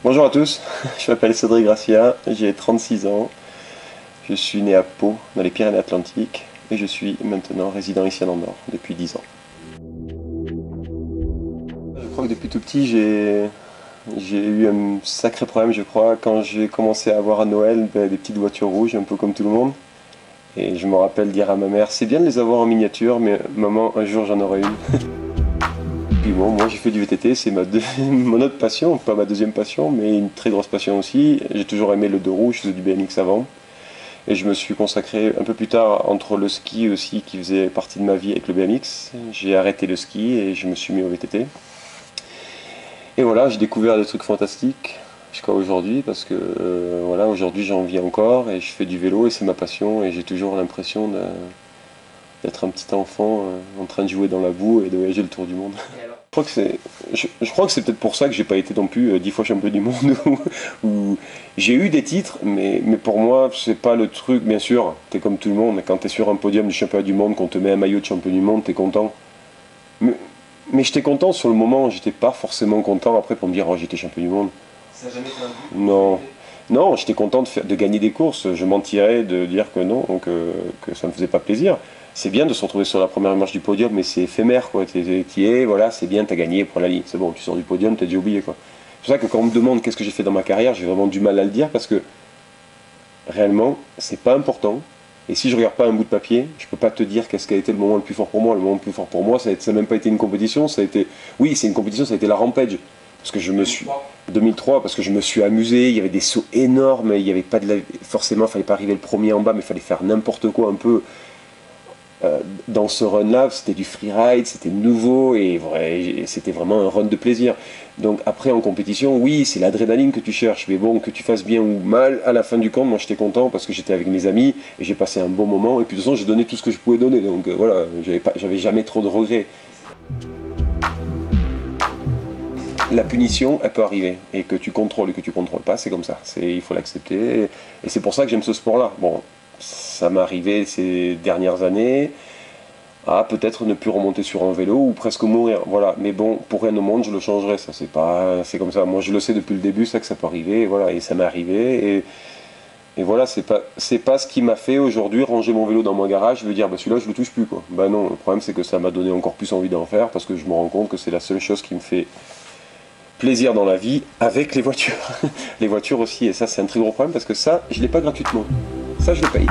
Bonjour à tous, je m'appelle Cédric Gracia, j'ai 36 ans, je suis né à Pau, dans les Pyrénées-Atlantiques, et je suis maintenant résident ici à Andorre depuis 10 ans. Je crois que depuis tout petit, j'ai eu un sacré problème, je crois, quand j'ai commencé à avoir à Noël des petites voitures rouges, un peu comme tout le monde. Et je me rappelle dire à ma mère, c'est bien de les avoir en miniature, mais maman, un jour j'en aurai une. Puis bon, moi j'ai fait du VTT, c'est mon autre passion, pas ma deuxième passion, mais une très grosse passion aussi. J'ai toujours aimé le deux roues, je faisais du BMX avant. Et je me suis consacré un peu plus tard entre le ski aussi, qui faisait partie de ma vie avec le BMX. J'ai arrêté le ski et je me suis mis au VTT. Et voilà, j'ai découvert des trucs fantastiques jusqu'à aujourd'hui, parce que voilà, aujourd'hui j'en vis encore et je fais du vélo et c'est ma passion et j'ai toujours l'impression d'être un petit enfant en train de jouer dans la boue et de voyager le tour du monde. Je crois que c'est peut-être pour ça que j'ai pas été non plus 10 fois champion du monde. Où j'ai eu des titres, mais pour moi, c'est pas le truc. Bien sûr, t'es comme tout le monde. Quand t'es sur un podium du championnat du monde, qu'on te met un maillot de champion du monde, t'es content. Mais, mais j'étais content sur le moment, j'étais pas forcément content après pour me dire, oh, j'étais champion du monde. Ça n'a jamais été un but? Non. Non, j'étais content de gagner des courses. Je mentirais de dire que non, que ça me faisait pas plaisir. C'est bien de se retrouver sur la première marche du podium, mais c'est éphémère, quoi. Voilà, c'est bien, t'as gagné pour la ligne. C'est bon, tu sors du podium, t'as déjà oublié, quoi. C'est pour ça que quand on me demande qu'est-ce que j'ai fait dans ma carrière, j'ai vraiment du mal à le dire parce que réellement, c'est pas important. Et si je regarde pas un bout de papier, je peux pas te dire qu'est-ce qui a été le moment le plus fort pour moi. Le moment le plus fort pour moi, ça n'a même pas été une compétition, ça a été, oui, c'est une compétition, ça a été la Rampage. Parce que je me suis 2003, parce que je me suis amusé, il y avait des sauts énormes, il y avait pas forcément, il fallait pas arriver le premier en bas, mais il fallait faire n'importe quoi un peu. Dans ce run-là, c'était du freeride, c'était nouveau et c'était vraiment un run de plaisir. Donc après en compétition, oui, c'est l'adrénaline que tu cherches, mais bon, que tu fasses bien ou mal, à la fin du compte, moi j'étais content parce que j'étais avec mes amis et j'ai passé un bon moment et puis de toute façon j'ai donné tout ce que je pouvais donner, donc voilà, j'avais jamais trop de regrets. La punition, elle peut arriver, et que tu contrôles et que tu contrôles pas, c'est comme ça, il faut l'accepter, et c'est pour ça que j'aime ce sport-là. Bon, ça m'est arrivé ces dernières années, à peut-être ne plus remonter sur un vélo, ou presque mourir, voilà, mais bon, pour rien au monde, je le changerai, ça, c'est comme ça, moi je le sais depuis le début, ça que ça peut arriver, et voilà, et ça m'est arrivé, et voilà, c'est pas ce qui m'a fait aujourd'hui ranger mon vélo dans mon garage, je veux dire, bah celui-là je le touche plus, quoi. Bah non, le problème c'est que ça m'a donné encore plus envie d'en faire, parce que je me rends compte que c'est la seule chose qui me fait plaisir dans la vie avec les voitures. Les voitures aussi, et ça c'est un très gros problème parce que ça, je l'ai pas gratuitement. Ça, je le paye.